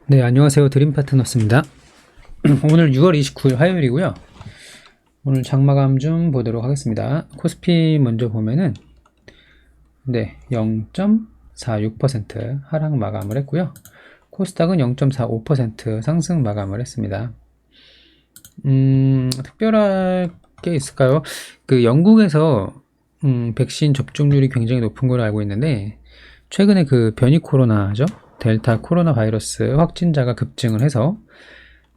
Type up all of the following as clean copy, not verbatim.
네, 안녕하세요. 드림파트너스입니다. 오늘 6월 29일 화요일이고요. 오늘 장마감 좀 보도록 하겠습니다. 코스피 먼저 보면은 0.46% 하락 마감을 했고요. 코스닥은 0.45% 상승 마감을 했습니다. 특별할 게 있을까요? 영국에서 백신 접종률이 굉장히 높은 걸로 알고 있는데, 최근에 변이 코로나죠. 델타 코로나 바이러스 확진자가 급증을 해서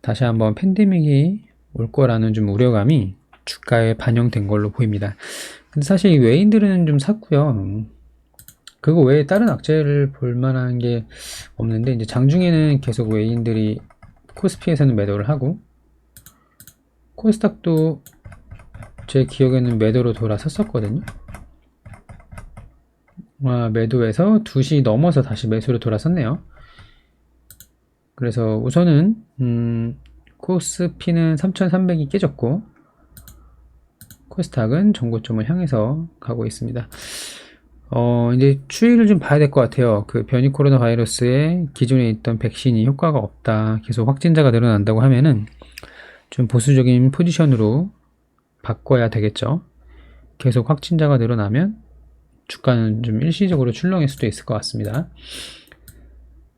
다시 한번 팬데믹이 올 거라는 좀 우려감이 주가에 반영된 걸로 보입니다. 근데 사실 이 외인들은 좀 샀고요. 그거 외에 다른 악재를 볼 만한 게 없는데, 이제 장중에는 계속 외인들이 코스피에서는 매도를 하고, 코스닥도 제 기억에는 매도로 돌아섰었거든요. 매도해서 2시 넘어서 다시 매수로 돌아섰네요. 그래서 우선은 코스피는 3,300이 깨졌고 코스닥은 전고점을 향해서 가고 있습니다. 이제 추이를 좀 봐야 될 것 같아요. 변이 코로나 바이러스에 기존에 있던 백신이 효과가 없다, 계속 확진자가 늘어난다고 하면은 좀 보수적인 포지션으로 바꿔야 되겠죠. 계속 확진자가 늘어나면 주가는 좀 일시적으로 출렁일 수도 있을 것 같습니다.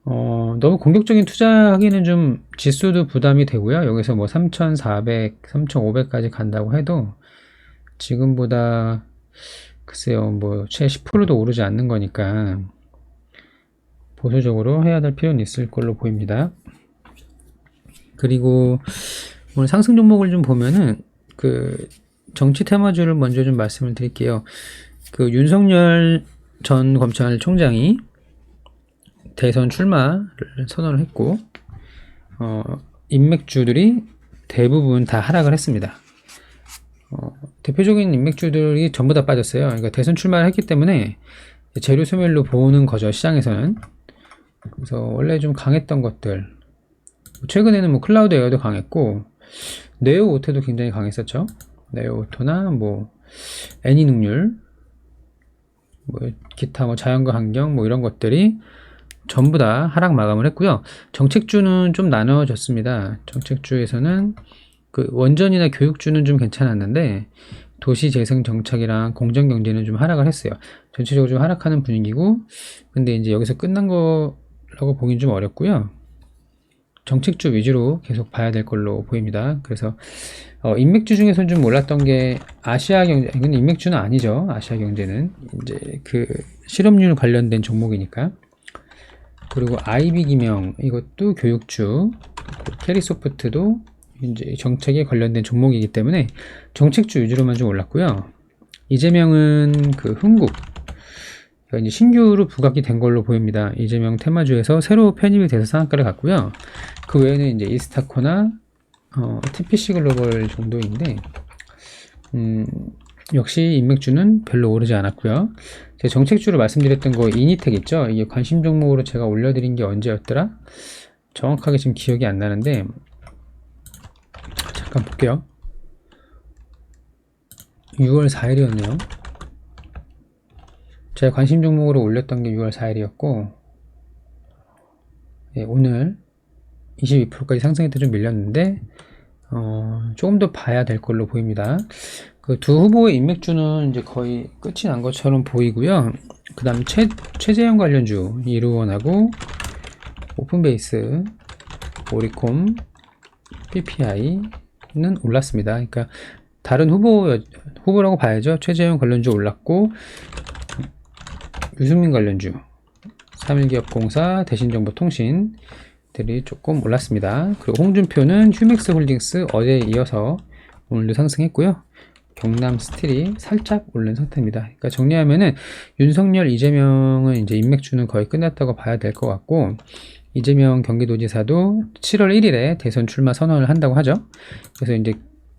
너무 공격적인 투자하기는 좀 지수도 부담이 되고요. 여기서 뭐 3,400, 3,500까지 간다고 해도 지금보다 글쎄요, 뭐 채 10%도 오르지 않는 거니까 보수적으로 해야 될 필요는 있을 걸로 보입니다. 그리고 오늘 상승 종목을 좀 보면은 정치 테마주를 먼저 좀 말씀을 드릴게요. 윤석열 전 검찰총장이 대선 출마를 선언을 했고, 인맥주들이 대부분 다 하락을 했습니다. 대표적인 인맥주들이 전부 다 빠졌어요. 그러니까 대선 출마를 했기 때문에 재료 소멸로 보는 거죠, 시장에서는. 그래서 원래 좀 강했던 것들, 최근에는 뭐 클라우드 에어도 강했고, 네오 오토도 굉장히 강했었죠. 네오 오토나 뭐 애니능률, 뭐 기타 뭐 자연과 환경 뭐 이런 것들이 전부 다 하락 마감을 했고요. 정책주는 좀 나눠졌습니다. 정책주에서는 원전이나 교육주는 좀 괜찮았는데 도시재생 정책이랑 공정경제는 좀 하락을 했어요. 전체적으로 좀 하락하는 분위기고, 근데 이제 여기서 끝난 거라고 보긴 좀 어렵고요. 정책주 위주로 계속 봐야 될 걸로 보입니다. 그래서 인맥주 중에서는 좀 몰랐던 게 아시아경제, 이건 인맥주는 아니죠. 아시아경제는 이제 실업률 관련된 종목이니까. 그리고 아이비기명, 이것도 교육주, 캐리소프트도 이제 정책에 관련된 종목이기 때문에 정책주 위주로만 좀 올랐고요. 이재명은 흥국, 이제 신규로 부각이 된 걸로 보입니다. 이재명 테마주에서 새로 편입이 돼서 상한가를 갔고요. 그 외에는 이제 이스타코나 TPC 글로벌 정도인데, 역시 인맥주는 별로 오르지 않았고요. 제가 정책주로 말씀드렸던 거 이니텍 있죠? 이게 관심 종목으로 제가 올려드린 게 언제였더라? 정확하게 지금 기억이 안 나는데, 잠깐 볼게요. 6월 4일이었네요. 제가 관심 종목으로 올렸던 게 6월 4일이었고, 오늘 22%까지 상승했다 좀 밀렸는데, 조금 더 봐야 될 걸로 보입니다. 두 후보의 인맥주는 이제 거의 끝이 난 것처럼 보이고요. 그 다음 최재형 관련주 이루원하고 오픈베이스, 오리콤, PPI는 올랐습니다. 그러니까 다른 후보라고 봐야죠. 최재형 관련주 올랐고, 유승민 관련주, 3일기업공사, 대신정보통신들이 조금 올랐습니다. 그리고 홍준표는 휴맥스 홀딩스 어제에 이어서 오늘도 상승했고요. 경남스틸이 살짝 오른 상태입니다. 그러니까 정리하면은 윤석열, 이재명은 이제 인맥주는 거의 끝났다고 봐야 될 것 같고, 이재명 경기도지사도 7월 1일에 대선 출마 선언을 한다고 하죠. 그래서 이제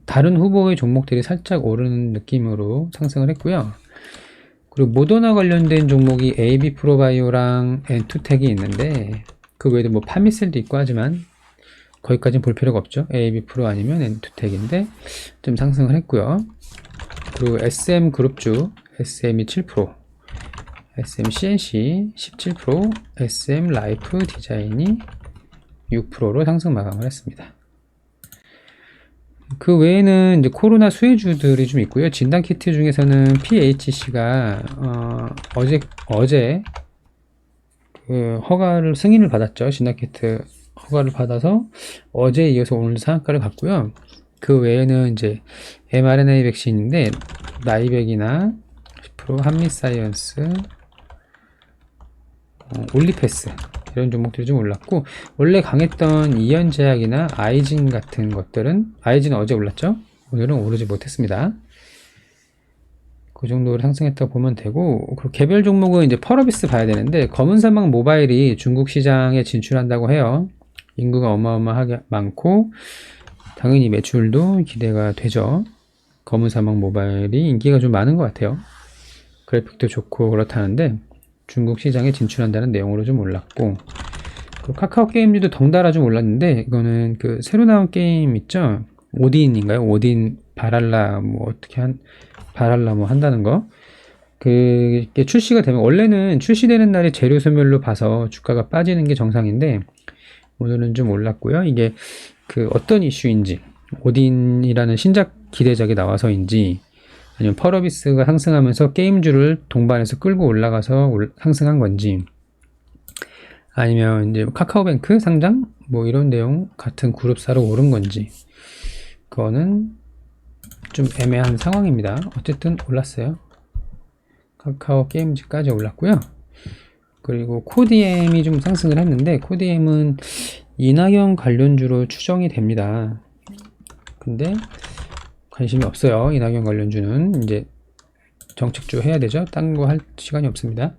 다른 후보의 종목들이 살짝 오르는 느낌으로 상승을 했고요. 그리고 모더나 관련된 종목이 AB프로바이오랑 엔투텍이 있는데, 그 외에도 뭐 파미셀도 있고 하지만 거기까지는 볼 필요가 없죠. AB프로 아니면 엔투텍인데 좀 상승을 했고요. 그리고 SM그룹주, SM이 7%, SMCNC 17%, SM라이프 디자인이 6%로 상승 마감을 했습니다. 그 외에는 이제 코로나 수혜주들이 좀 있고요. 진단키트 중에서는 PHC가 어제 그 허가를 승인을 받았죠. 진단키트 허가를 받아서 어제에 이어서 오늘 상한가를 갔고요. 그 외에는 이제 mRNA 백신인데 나이백이나 10% 한미사이언스, 올리패스 이런 종목들이 좀 올랐고, 원래 강했던 이현제약이나 아이진 같은 것들은, 아이진은 어제 올랐죠? 오늘은 오르지 못했습니다. 그 정도로 상승했다고 보면 되고, 그리고 개별 종목은 이제 펄어비스 봐야 되는데, 검은사막 모바일이 중국 시장에 진출한다고 해요. 인구가 어마어마하게 많고 당연히 매출도 기대가 되죠. 검은사막 모바일이 인기가 좀 많은 것 같아요. 그래픽도 좋고 그렇다는데 중국 시장에 진출한다는 내용으로 좀 올랐고, 그 카카오 게임즈도 덩달아 좀 올랐는데, 이거는 그 새로 나온 게임 있죠? 오딘인가요? 오딘 바랄라 뭐 어떻게 바랄라 뭐 한다는 거. 그게 출시가 되면, 원래는 출시되는 날이 재료 소멸로 봐서 주가가 빠지는 게 정상인데 오늘은 좀 올랐고요. 이게 그 어떤 이슈인지, 오딘이라는 신작 기대작이 나와서인지, 아니면 펄어비스가 상승하면서 게임주를 동반해서 끌고 올라가서 상승한 건지, 아니면 이제 카카오뱅크 상장 뭐 이런 내용 같은 그룹사로 오른 건지, 그거는 좀 애매한 상황입니다. 어쨌든 올랐어요. 카카오 게임즈까지 올랐고요. 그리고 코디엠이 좀 상승을 했는데, 코디엠은 이낙연 관련주로 추정이 됩니다. 근데 관심이 없어요. 이낙연 관련주는 이제 정책주 해야 되죠. 딴 거 할 시간이 없습니다.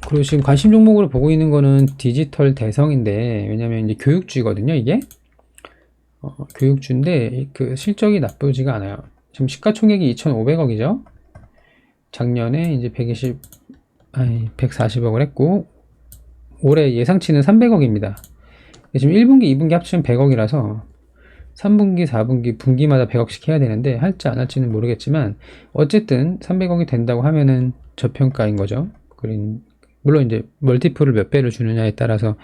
그리고 지금 관심 종목으로 보고 있는 거는 디지털 대성인데, 왜냐면 이제 교육주거든요, 이게. 교육주인데 그 실적이 나쁘지가 않아요. 지금 시가총액이 2,500억이죠. 작년에 이제 140억을 했고, 올해 예상치는 300억입니다. 지금 1분기, 2분기 합치면 100억이라서 3분기, 4분기, 분기마다 100억씩 해야 되는데, 할지 안 할지는 모르겠지만 어쨌든 300억이 된다고 하면은 저평가인 거죠. 물론 이제 멀티플을 몇 배를 주느냐에 따라서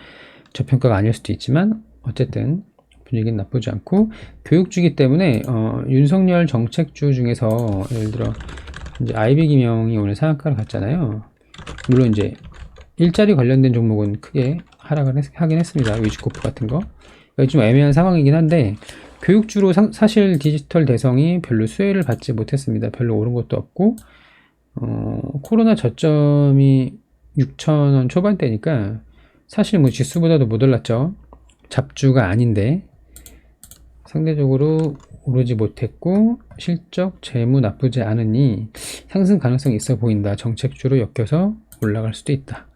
저평가가 아닐 수도 있지만, 어쨌든 분위기는 나쁘지 않고, 교육주기 때문에 윤석열 정책주 중에서 예를 들어 이제 아이비기명이 오늘 상한가를 갔잖아요. 물론 이제 일자리 관련된 종목은 크게 하락을 하긴 했습니다. 위즈코프 같은 거. 좀 애매한 상황이긴 한데, 교육주로 사실 디지털 대성이 별로 수혜를 받지 못했습니다. 별로 오른 것도 없고, 코로나 저점이 6,000원 초반대니까 사실 뭐 지수보다도 못 올랐죠. 잡주가 아닌데 상대적으로 오르지 못했고, 실적 재무 나쁘지 않으니 상승 가능성이 있어 보인다. 정책주로 엮여서 올라갈 수도 있다.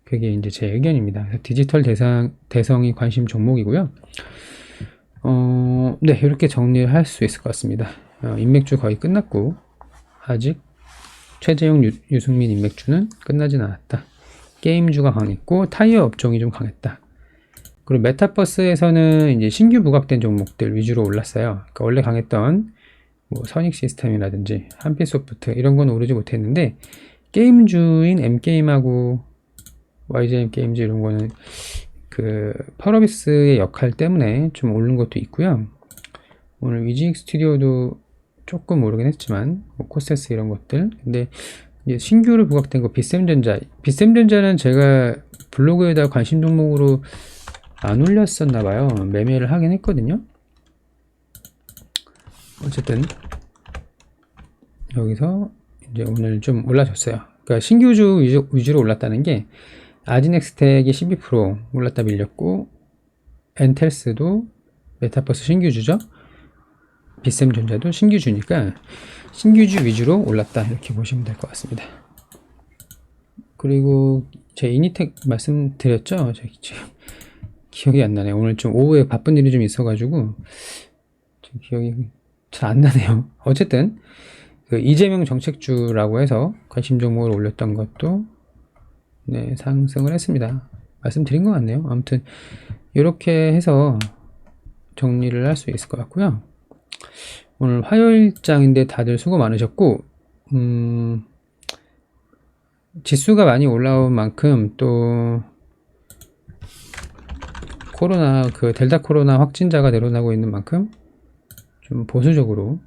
그게 이제 제 의견입니다. 디지털 대성이 관심 종목이고요. 네, 이렇게 정리를 할 수 있을 것 같습니다. 인맥주 거의 끝났고, 아직 최재형, 유승민 인맥주는 끝나진 않았다. 게임주가 강했고, 타이어 업종이 좀 강했다. 그리고 메타버스에서는 이제 신규 부각된 종목들 위주로 올랐어요. 그러니까 원래 강했던 뭐 선익 시스템이라든지 한빛소프트 이런 건 오르지 못했는데, 게임주인 M게임하고 YGM 게임즈 이런 거는 그 펄어비스의 역할 때문에 좀 오른 것도 있고요. 오늘 위지익 스튜디오도 조금 오르긴 했지만, 뭐 코세스 이런 것들. 근데 이제 신규로 부각된 거 빗셈전자는 제가 블로그에다 관심 종목으로 안 올렸었나봐요. 매매를 하긴 했거든요. 어쨌든 여기서 이제 오늘 좀 올라졌어요. 그러니까 신규주 위주로 올랐다는 게, 아지넥스텍이 12% 올랐다 밀렸고, 엔텔스도 메타버스 신규주죠. 빗셈전자도 신규주니까 신규주 위주로 올랐다, 이렇게 보시면 될 것 같습니다. 그리고 제 이니텍 말씀드렸죠. 지금 기억이 안 나네요. 오늘 좀 오후에 바쁜 일이 좀 있어가지고 좀 기억이 잘 안 나네요. 어쨌든 그 이재명 정책주라고 해서 관심 종목을 올렸던 것도 네, 상승을 했습니다. 말씀드린 것 같네요. 아무튼 이렇게 해서 정리를 할 수 있을 것 같고요. 오늘 화요일장인데 다들 수고 많으셨고, 지수가 많이 올라온 만큼 또 그 델타 코로나 확진자가 늘어나고 있는 만큼 좀 보수적으로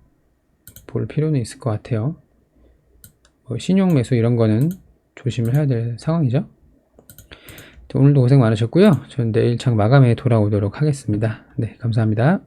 볼 필요는 있을 것 같아요. 신용 매수 이런 거는 조심을 해야 될 상황이죠. 오늘도 고생 많으셨고요. 저는 내일 장 마감에 돌아오도록 하겠습니다. 네, 감사합니다.